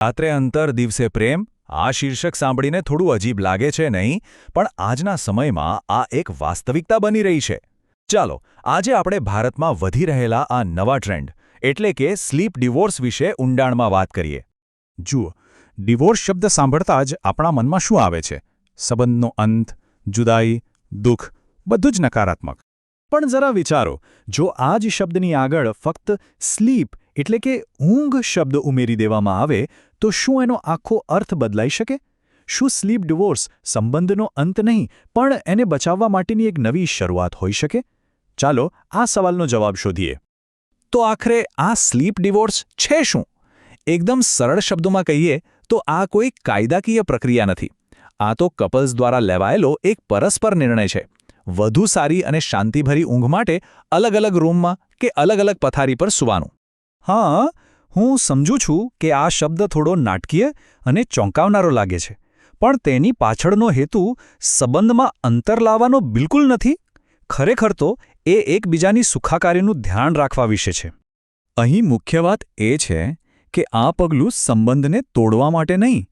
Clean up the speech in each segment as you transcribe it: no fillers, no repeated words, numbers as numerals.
રાત્રે અંતર દિવસે પ્રેમ આ શીર્ષક સાંભળીને થોડું અજીબ લાગે છે નહીં, પણ આજના સમયમાં આ એક વાસ્તવિકતા બની રહી છે. ચાલો આજે આપણે ભારતમાં વધી રહેલા આ નવા ટ્રેન્ડ એટલે કે સ્લીપ ડિવોર્સ વિશે ઊંડાણમાં વાત કરીએ. જુઓ, ડિવોર્સ શબ્દ સાંભળતા જ આપણા મનમાં શું આવે છે? સંબંધનો અંત, જુદાઈ, દુઃખ, બધું જ નકારાત્મક. પણ જરા વિચારો, જો આ જ શબ્દની આગળ ફક્ત સ્લીપ એટલે કે ઊંઘ શબ્દ ઉમેરી દેવામાં આવે તો શું એનો આખો અર્થ બદલાઈ શકે? શું સ્લીપ ડિવોર્સ સંબંધનો અંત નહીં, પણ એને બચાવવા માટેની એક નવી શરૂઆત હોઈ શકે? ચાલો આ સવાલનો જવાબ શોધીએ. તો આખરે આ સ્લીપ ડિવોર્સ છે શું? એકદમ સરળ શબ્દોમાં કહીએ તો આ કોઈ કાયદાકીય પ્રક્રિયા નથી. આ તો કપલ્સ દ્વારા લેવાયેલો એક પરસ્પર નિર્ણય છે. વધુ સારી અને શાંતિભરી ઊંઘ માટે અલગ અલગ રૂમમાં કે અલગ અલગ પથારી પર સૂવાનું. હા, હું સમજું છું કે આ શબ્દ થોડો નાટકીય અને ચોંકાવનારો લાગે છે, પણ તેની પાછળનો હેતુ સંબંધમાં અંતર લાવવાનો બિલકુલ નથી. ખરેખર તો એ એકબીજાની સુખાકારીનું ધ્યાન રાખવા વિશે છે. અહીં મુખ્ય વાત એ છે કે આ પગલું સંબંધને તોડવા માટે નહીં,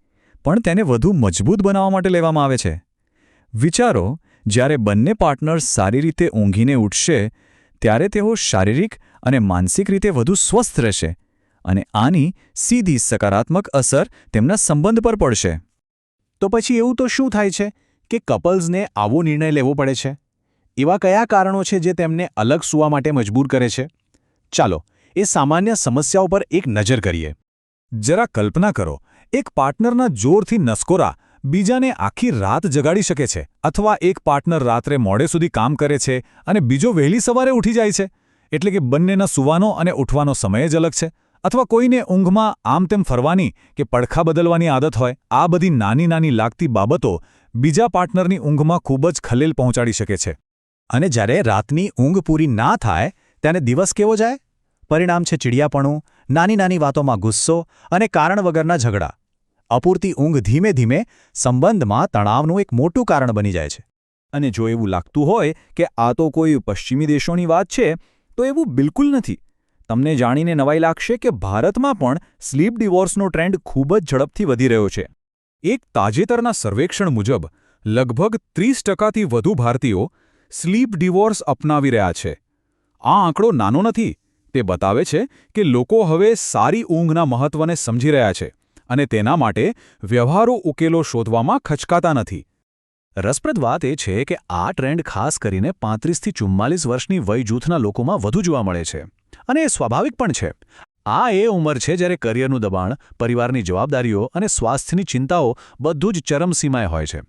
પણ તેને વધુ મજબૂત બનાવવા માટે લેવામાં આવે છે. વિચારો, જ્યારે બંને પાર્ટનર્સ સારી રીતે ઊંઘીને ઉઠશે ત્યારે તેઓ શારીરિક અને માનસિક રીતે વધુ સ્વસ્થ રહેશે, અને આની સીધી સકારાત્મક અસર તેમના સંબંધ પર પડશે. તો પછી એવું તો શું થાય છે કે કપલ્સને આવો નિર્ણય લેવો પડે છે? એવા કયા કારણો છે જે તેમને અલગ સૂવા માટે મજબૂર કરે છે? ચાલો એ સામાન્ય સમસ્યાઓ પર એક નજર કરીએ. જરા કલ્પના કરો, એક પાર્ટનરના જોરથી નસકોરા બીજાને આખી રાત જગાડી શકે છે, અથવા એક પાર્ટનર રાત્રે મોડે સુધી કામ કરે છે અને બીજો વહેલી સવારે ઉઠી જાય છે. એટલે કે બંનેના સૂવાનો અને ઉઠવાનો સમય જ અલગ છે. અથવા કોઈને ઊંઘમાં આમ તેમ ફરવાની કે પડખા બદલવાની આદત હોય. આ બધી નાની નાની લાગતી બાબતો બીજા પાર્ટનરની ઊંઘમાં ખૂબ જ ખલેલ પહોંચાડી શકે છે. અને જ્યારે રાતની ઊંઘ પૂરી ના થાય ત્યારે દિવસ કેવો જાય? પરિણામ છે ચીડિયાપણું, નાની નાની વાતોમાં ગુસ્સો અને કારણ વગરના ઝઘડા. અપૂરતી ઊંઘ ધીમે ધીમે સંબંધમાં તણાવનું એક મોટું કારણ બની જાય છે. અને જો એવું લાગતું હોય કે આ તો કોઈ પશ્ચિમી દેશોની વાત છે, તો એવું બિલકુલ નથી. તમને જાણીને નવાઈ લાગશે કે ભારતમાં પણ સ્લીપ ડિવોર્સનો ટ્રેન્ડ ખૂબ જ ઝડપથી વધી રહ્યો છે. એક તાજેતરના સર્વેક્ષણ મુજબ લગભગ 30%થી વધુ ભારતીયો સ્લીપ ડિવોર્સ અપનાવી રહ્યા છે. આ આંકડો નાનો નથી. તે બતાવે છે કે લોકો હવે સારી ઊંઘના મહત્વને સમજી રહ્યા છે અને તેના માટે વ્યવહારુ ઉકેલો શોધવામાં ખચકાતા નથી. રસપ્રદ વાત એ છે કે આ ટ્રેન્ડ ખાસ કરીને 35થી 44 વર્ષની વય જૂથના લોકોમાં વધુ જોવા મળે છે. અને એ સ્વાભાવિક પણ છે. આ એ ઉંમર છે જ્યારે કરિયરનું દબાણ, પરિવારની જવાબદારીઓ અને સ્વાસ્થ્યની ચિંતાઓ બધું જ ચરમસીમાએ હોય છે.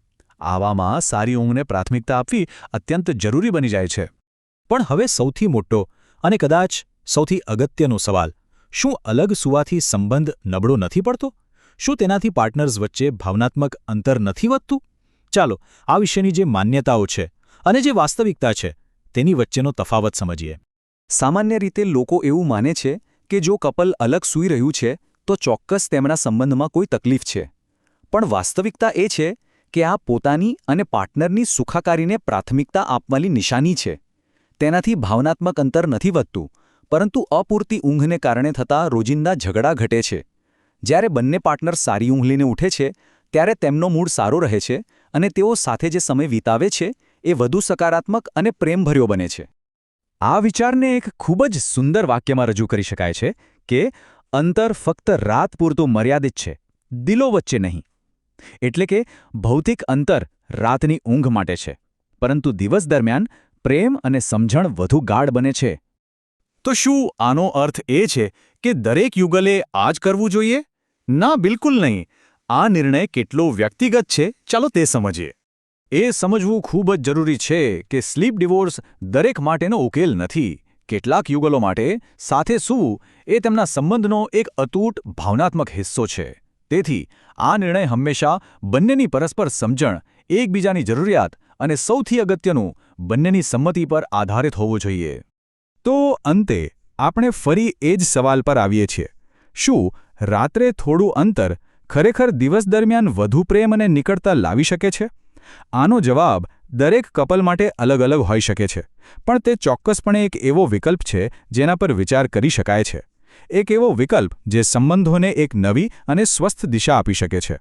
આવામાં સારી ઊંઘને પ્રાથમિકતા આપવી અત્યંત જરૂરી બની જાય છે. પણ હવે સૌથી મોટો અને કદાચ સૌથી અગત્યનો સવાલ, શું અલગ સૂવાથી સંબંધ નબળો નથી પડતો? શું તેનાથી પાર્ટનર્સ વચ્ચે ભાવનાત્મક અંતર નથી વધતું? ચાલો આ વિશેની જે માન્યતાઓ છે અને જે વાસ્તવિકતા છે તેની વચ્ચેનો તફાવત સમજીએ. સામાન્ય રીતે લોકો એવું માને છે કે જો કપલ અલગ સૂઈ રહ્યું છે તો ચોક્કસ તેમના સંબંધમાં કોઈ તકલીફ છે. પણ વાસ્તવિકતા એ છે કે આ પોતાની અને પાર્ટનરની સુખાકારીને પ્રાથમિકતા આપવાની નિશાની છે. તેનાથી ભાવનાત્મક અંતર નથી વધતું, પરંતુ અપૂરતી ઊંઘને કારણે થતા રોજિંદા ઝઘડા ઘટે છે. જ્યારે બંને પાર્ટનર સારી ઊંઘ લઈને ઉઠે છે ત્યારે તેમનો મૂડ સારો રહે છે અને તેઓ સાથે જે સમય વિતાવે છે એ વધુ સકારાત્મક અને પ્રેમભર્યો બને છે. આ વિચારને એક ખૂબ જ સુંદર વાક્યમાં રજૂ કરી શકાય છે કે અંતર ફક્ત રાત પૂરતું મર્યાદિત છે, દિલો વચ્ચે નહીં. એટલે કે ભૌતિક અંતર રાતની ઊંઘ માટે છે, પરંતુ દિવસ દરમિયાન પ્રેમ અને સમજણ વધુ ગાઢ બને છે. તો શું આનો અર્થ એ છે કે દરેક યુગલે આ જ કરવું જોઈએ? ના, બિલકુલ નહીં. આ નિર્ણય કેટલો વ્યક્તિગત છે, ચાલો તે સમજીએ. એ સમજવું ખૂબ જ જરૂરી છે કે સ્લીપ ડિવોર્સ દરેક માટેનો ઉકેલ નથી. કેટલાક યુગલો માટે સાથે સૂવું એ તેમના સંબંધનો એક અતૂટ ભાવનાત્મક હિસ્સો છે. તેથી આ નિર્ણય હંમેશા બંનેની પરસ્પર સમજણ, એકબીજાની જરૂરિયાત અને સૌથી અગત્યનું બંનેની સંમતિ પર આધારિત હોવો જોઈએ. તો અંતે આપણે ફરી એ જ સવાલ પર આવીએ છીએ. શું રાત્રે થોડું અંતર ખરેખર દિવસ દરમિયાન વધુ પ્રેમ અને નિકટતા લાવી શકે છે? આનો જવાબ દરેક કપલ માટે અલગ અલગ હોઈ શકે છે, પણ તે ચોક્કસપણે એક એવો વિકલ્પ છે જેના પર વિચાર કરી શકાય છે. એક એવો વિકલ્પ જે સંબંધોને એક નવી અને સ્વસ્થ દિશા આપી શકે છે.